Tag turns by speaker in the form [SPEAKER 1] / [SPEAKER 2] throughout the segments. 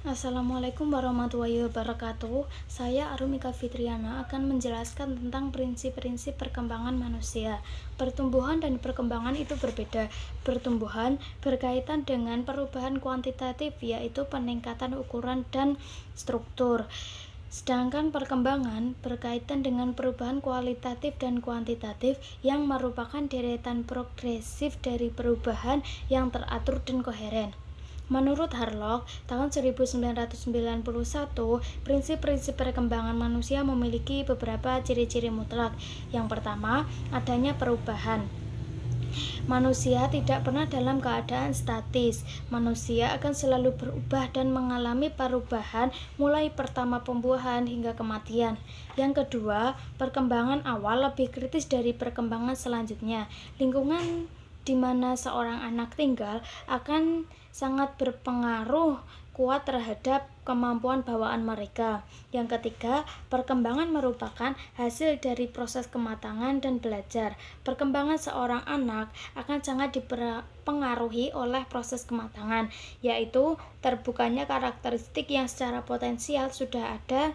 [SPEAKER 1] Assalamualaikum warahmatullahi wabarakatuh. Saya Arumika Fitriana akan menjelaskan tentang prinsip-prinsip perkembangan manusia. Pertumbuhan dan perkembangan itu berbeda. Pertumbuhan berkaitan dengan perubahan kuantitatif, yaitu peningkatan ukuran dan struktur. Sedangkan perkembangan berkaitan dengan perubahan kualitatif dan kuantitatif yang merupakan deretan progresif dari perubahan yang teratur dan koheren. Menurut Harlock, tahun 1991, prinsip-prinsip perkembangan manusia memiliki beberapa ciri-ciri mutlak. Yang pertama, adanya perubahan. Manusia tidak pernah dalam keadaan statis. Manusia akan selalu berubah dan mengalami perubahan mulai pertama pembuahan hingga kematian. Yang kedua, perkembangan awal lebih kritis dari perkembangan selanjutnya. Lingkungan di mana seorang anak tinggal akan sangat berpengaruh kuat terhadap kemampuan bawaan mereka. Yang ketiga, perkembangan merupakan hasil dari proses kematangan dan belajar. Perkembangan seorang anak akan sangat dipengaruhi oleh proses kematangan, yaitu terbukanya karakteristik yang secara potensial sudah ada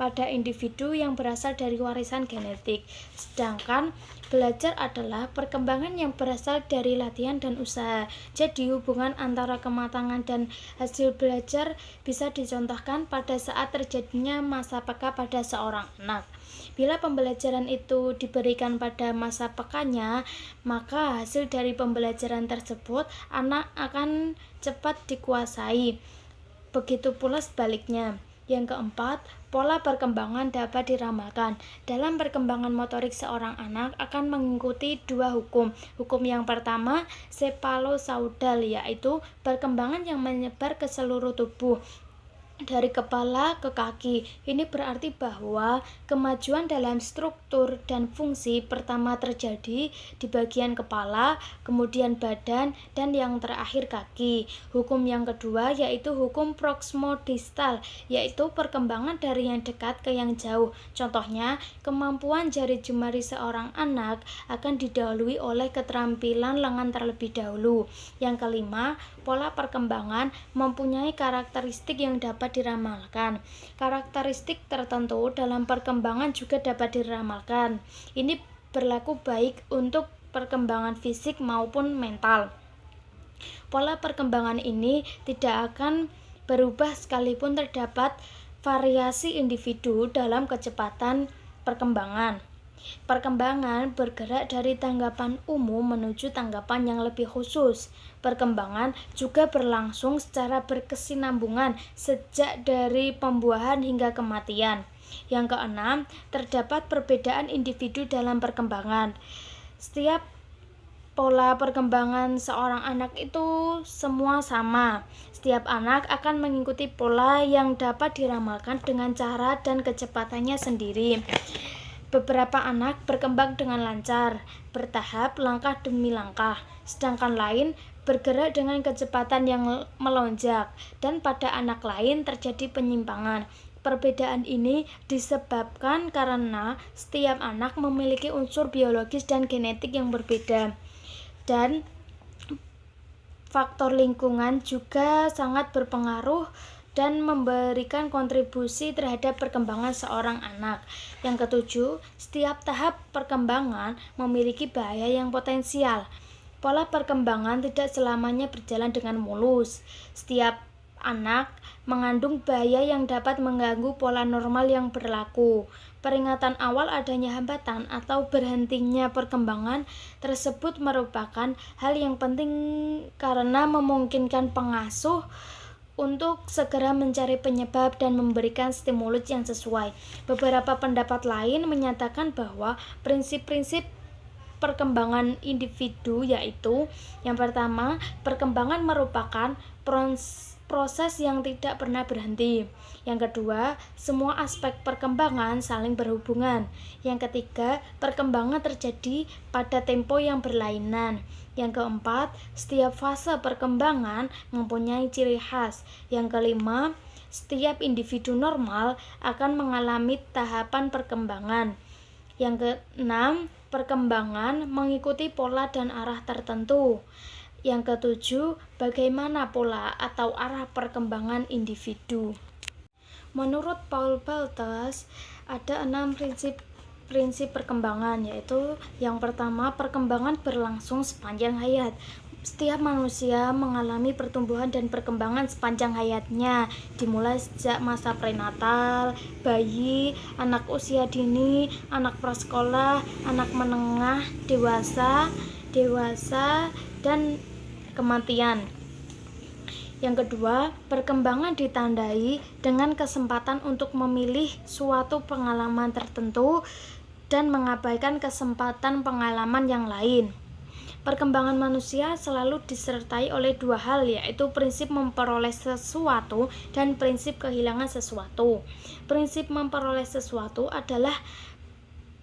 [SPEAKER 1] pada individu yang berasal dari warisan genetik. Sedangkan belajar adalah perkembangan yang berasal dari latihan dan usaha. Jadi hubungan antara kematangan dan hasil belajar bisa dicontohkan pada saat terjadinya masa peka pada seorang anak. Bila pembelajaran itu diberikan pada masa pekanya, maka hasil dari pembelajaran tersebut anak akan cepat dikuasai. Begitu pula sebaliknya. Yang keempat, pola perkembangan dapat diramalkan. Dalam perkembangan motorik seorang anak akan mengikuti dua hukum. Hukum yang pertama, cephaloscaudal, yaitu perkembangan yang menyebar ke seluruh tubuh, dari kepala ke kaki. Ini berarti bahwa kemajuan dalam struktur dan fungsi pertama terjadi di bagian kepala, kemudian badan, dan yang terakhir kaki. Hukum yang kedua yaitu hukum proximo-distal, yaitu perkembangan dari yang dekat ke yang jauh. Contohnya, kemampuan jari jemari seorang anak akan didahului oleh keterampilan lengan terlebih dahulu. Yang kelima, pola perkembangan mempunyai karakteristik yang dapat diramalkan. Karakteristik tertentu dalam perkembangan juga dapat diramalkan. Ini berlaku baik untuk perkembangan fisik maupun mental. Pola perkembangan ini tidak akan berubah sekalipun terdapat variasi individu dalam kecepatan perkembangan. Perkembangan bergerak dari tanggapan umum menuju tanggapan yang lebih khusus. Perkembangan juga berlangsung secara berkesinambungan sejak dari pembuahan hingga kematian. Yang keenam, terdapat perbedaan individu dalam perkembangan. Setiap pola perkembangan seorang anak itu semua sama. Setiap anak akan mengikuti pola yang dapat diramalkan dengan cara dan kecepatannya sendiri. Beberapa anak berkembang dengan lancar, bertahap, langkah demi langkah, sedangkan lain bergerak dengan kecepatan yang melonjak, dan pada anak lain terjadi penyimpangan. Perbedaan ini disebabkan karena setiap anak memiliki unsur biologis dan genetik yang berbeda, dan faktor lingkungan juga sangat berpengaruh dan memberikan kontribusi terhadap perkembangan seorang anak. Yang ketujuh, setiap tahap perkembangan memiliki bahaya yang potensial. Pola perkembangan tidak selamanya berjalan dengan mulus. Setiap anak mengandung bahaya yang dapat mengganggu pola normal yang berlaku. Peringatan awal adanya hambatan atau berhentinya perkembangan tersebut merupakan hal yang penting karena memungkinkan pengasuh untuk segera mencari penyebab dan memberikan stimulus yang sesuai. Beberapa pendapat lain menyatakan bahwa prinsip-prinsip perkembangan individu yaitu, yang pertama, perkembangan merupakan proses yang tidak pernah berhenti. Yang kedua, semua aspek perkembangan saling berhubungan. Yang ketiga, perkembangan terjadi pada tempo yang berlainan. Yang keempat, setiap fase perkembangan mempunyai ciri khas. Yang kelima, setiap individu normal akan mengalami tahapan perkembangan. Yang keenam, perkembangan mengikuti pola dan arah tertentu. Yang ketujuh, bagaimana pola atau arah perkembangan individu. Menurut Paul Baltes, ada 6 prinsip perkembangan, yaitu yang pertama, perkembangan berlangsung sepanjang hayat. Setiap manusia mengalami pertumbuhan dan perkembangan sepanjang hayatnya, dimulai sejak masa prenatal, bayi, anak usia dini, anak prasekolah, anak menengah, dewasa, dan kematian. Yang kedua, perkembangan ditandai dengan kesempatan untuk memilih suatu pengalaman tertentu dan mengabaikan kesempatan pengalaman yang lain. Perkembangan manusia selalu disertai oleh dua hal, yaitu prinsip memperoleh sesuatu dan prinsip kehilangan sesuatu. Prinsip memperoleh sesuatu adalah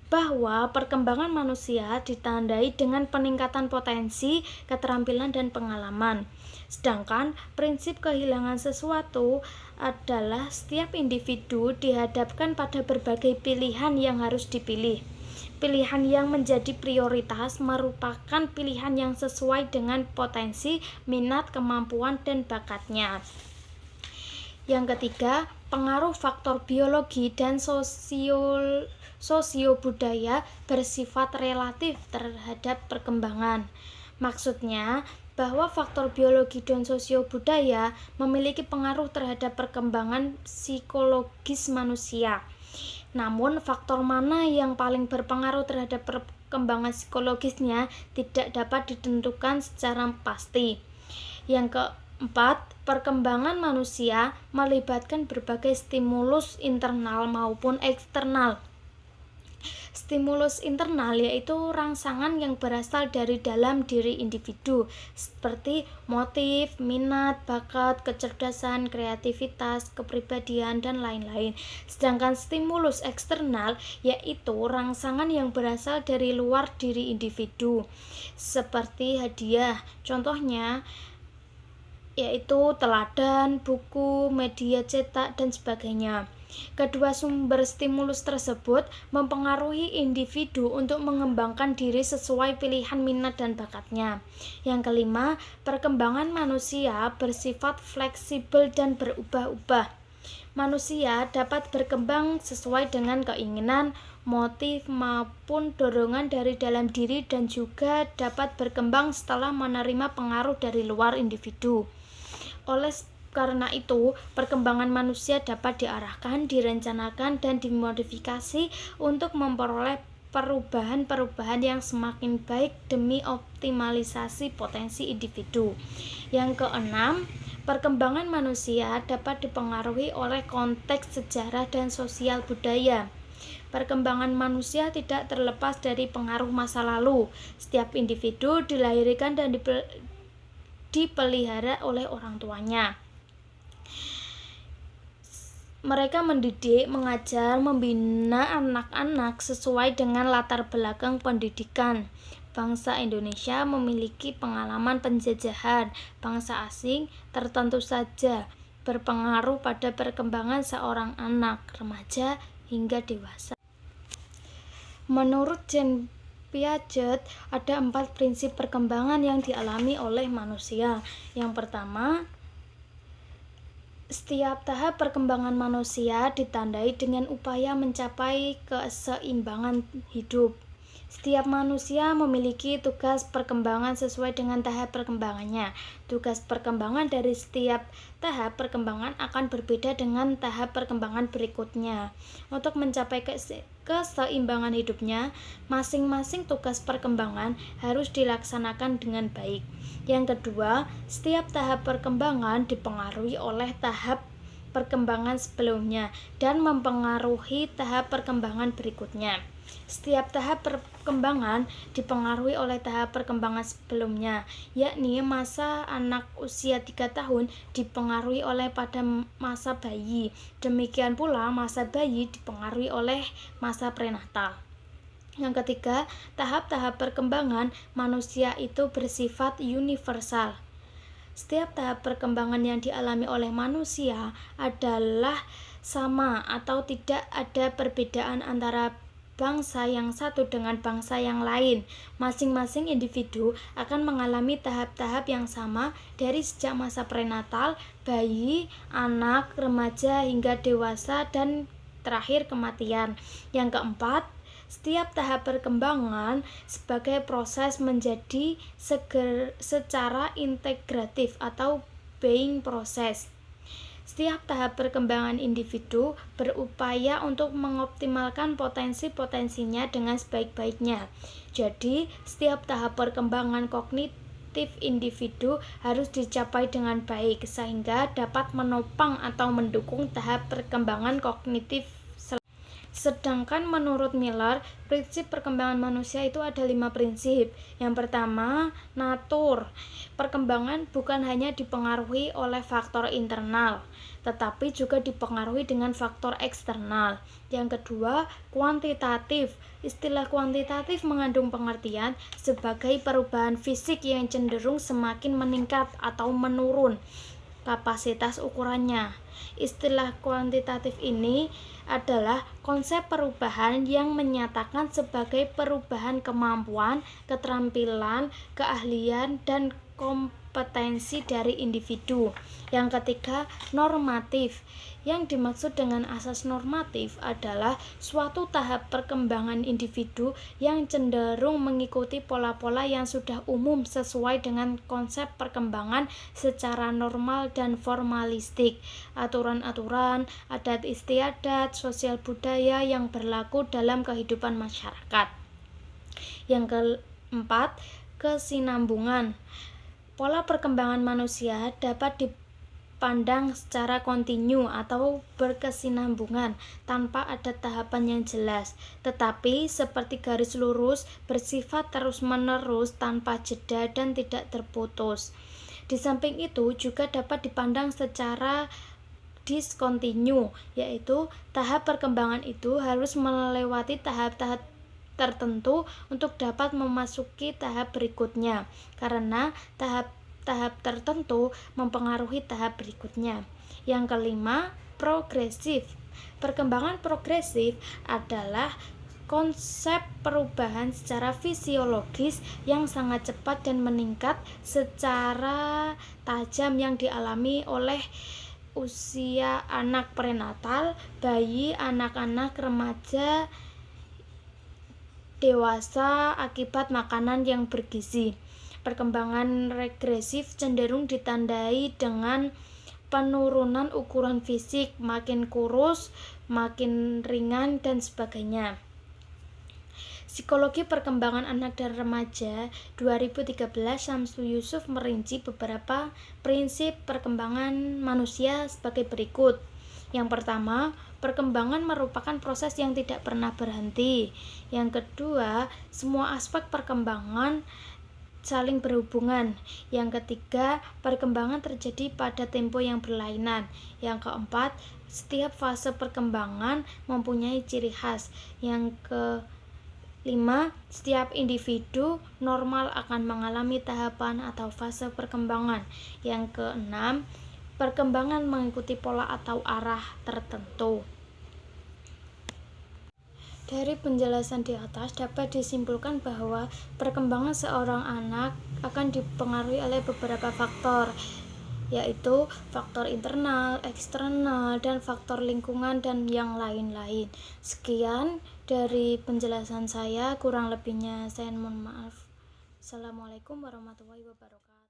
[SPEAKER 1] bahwa perkembangan manusia ditandai dengan peningkatan potensi, keterampilan, dan pengalaman. Sedangkan prinsip kehilangan sesuatu adalah setiap individu dihadapkan pada berbagai pilihan yang harus dipilih. Pilihan yang menjadi prioritas merupakan pilihan yang sesuai dengan potensi, minat, kemampuan, dan bakatnya. Yang ketiga, pengaruh faktor biologi dan sosio-budaya bersifat relatif terhadap perkembangan. Maksudnya, bahwa faktor biologi dan sosio-budaya memiliki pengaruh terhadap perkembangan psikologis manusia. Namun, faktor mana yang paling berpengaruh terhadap perkembangan psikologisnya tidak dapat ditentukan secara pasti. Yang keempat, perkembangan manusia melibatkan berbagai stimulus internal maupun eksternal. Stimulus internal yaitu rangsangan yang berasal dari dalam diri individu, seperti motif, minat, bakat, kecerdasan, kreativitas, kepribadian, dan lain-lain. Sedangkan stimulus eksternal yaitu rangsangan yang berasal dari luar diri individu, seperti hadiah. Contohnya yaitu teladan, buku, media cetak, dan sebagainya. Kedua sumber stimulus tersebut mempengaruhi individu untuk mengembangkan diri sesuai pilihan minat dan bakatnya. Yang kelima, perkembangan manusia bersifat fleksibel dan berubah-ubah. Manusia dapat berkembang sesuai dengan keinginan, motif, maupun dorongan dari dalam diri dan juga dapat berkembang setelah menerima pengaruh dari luar individu. Karena itu, perkembangan manusia dapat diarahkan, direncanakan, dan dimodifikasi untuk memperoleh perubahan-perubahan yang semakin baik demi optimalisasi potensi individu. Yang keenam, perkembangan manusia dapat dipengaruhi oleh konteks sejarah dan sosial budaya. Perkembangan manusia tidak terlepas dari pengaruh masa lalu. Setiap individu dilahirkan dan dipelihara oleh orang tuanya. Mereka mendidik, mengajar, membina anak-anak sesuai dengan latar belakang pendidikan. Bangsa Indonesia memiliki pengalaman penjajahan bangsa asing tertentu saja berpengaruh pada perkembangan seorang anak, remaja, hingga dewasa. Menurut Jean Piaget, ada 4 prinsip perkembangan yang dialami oleh manusia. Yang pertama, setiap tahap perkembangan manusia ditandai dengan upaya mencapai keseimbangan hidup. Setiap manusia memiliki tugas perkembangan sesuai dengan tahap perkembangannya. Tugas perkembangan dari setiap tahap perkembangan akan berbeda dengan tahap perkembangan berikutnya. Untuk mencapai keseimbangan hidupnya, masing-masing tugas perkembangan harus dilaksanakan dengan baik. Yang kedua, setiap tahap perkembangan dipengaruhi oleh tahap perkembangan sebelumnya dan mempengaruhi tahap perkembangan berikutnya. Setiap tahap perkembangan dipengaruhi oleh tahap perkembangan sebelumnya, yakni masa anak usia 3 tahun dipengaruhi oleh pada masa bayi. Demikian pula masa bayi dipengaruhi oleh masa prenatal. Yang ketiga, tahap-tahap perkembangan manusia itu bersifat universal. Setiap tahap perkembangan yang dialami oleh manusia adalah sama atau tidak ada perbedaan antara bangsa yang satu dengan bangsa yang lain. Masing-masing individu akan mengalami tahap-tahap yang sama dari sejak masa prenatal, bayi, anak, remaja, hingga dewasa, dan terakhir kematian. Yang keempat, setiap tahap perkembangan sebagai proses menjadi secara integratif atau being process. Setiap tahap perkembangan individu berupaya untuk mengoptimalkan potensi-potensinya dengan sebaik-baiknya. Jadi, setiap tahap perkembangan kognitif individu harus dicapai dengan baik sehingga dapat menopang atau mendukung tahap perkembangan kognitif. Sedangkan menurut Miller, prinsip perkembangan manusia itu ada 5 prinsip. Yang pertama, natur. Perkembangan bukan hanya dipengaruhi oleh faktor internal, tetapi juga dipengaruhi dengan faktor eksternal. Yang kedua, kuantitatif. Istilah kuantitatif mengandung pengertian sebagai perubahan fisik yang cenderung semakin meningkat atau menurun kapasitas ukurannya. Istilah kuantitatif ini adalah konsep perubahan yang menyatakan sebagai perubahan kemampuan, keterampilan, keahlian, dan kompetensi dari individu. Yang ketiga, normatif. Yang dimaksud dengan asas normatif adalah suatu tahap perkembangan individu yang cenderung mengikuti pola-pola yang sudah umum sesuai dengan konsep perkembangan secara normal dan formalistik, aturan-aturan, adat istiadat, sosial budaya yang berlaku dalam kehidupan masyarakat. Yang keempat, kesinambungan. Pola perkembangan manusia dapat dipandang secara kontinu atau berkesinambungan tanpa ada tahapan yang jelas, tetapi seperti garis lurus bersifat terus-menerus tanpa jeda dan tidak terputus. Di samping itu juga dapat dipandang secara diskontinu, yaitu tahap perkembangan itu harus melewati tahap-tahap tertentu untuk dapat memasuki tahap berikutnya, karena tahap tertentu mempengaruhi tahap berikutnya. Yang kelima, progresif. Perkembangan progresif adalah konsep perubahan secara fisiologis yang sangat cepat dan meningkat secara tajam yang dialami oleh usia anak prenatal, bayi, anak-anak, remaja, dewasa akibat makanan yang bergizi. Perkembangan regresif cenderung ditandai dengan penurunan ukuran fisik, makin kurus, makin ringan, dan sebagainya. Psikologi Perkembangan Anak dan Remaja 2013, Syamsu Yusuf merinci beberapa prinsip perkembangan manusia sebagai berikut. Yang pertama, perkembangan merupakan proses yang tidak pernah berhenti. Yang kedua, semua aspek perkembangan saling berhubungan. Yang ketiga, perkembangan terjadi pada tempo yang berlainan. Yang keempat, setiap fase perkembangan mempunyai ciri khas. Yang kelima, setiap individu normal akan mengalami tahapan atau fase perkembangan. Yang keenam, perkembangan mengikuti pola atau arah tertentu. Dari penjelasan di atas dapat disimpulkan bahwa perkembangan seorang anak akan dipengaruhi oleh beberapa faktor, yaitu faktor internal, eksternal, dan faktor lingkungan dan yang lain-lain. Sekian dari penjelasan saya, kurang lebihnya saya mohon maaf. Assalamualaikum warahmatullahi wabarakatuh.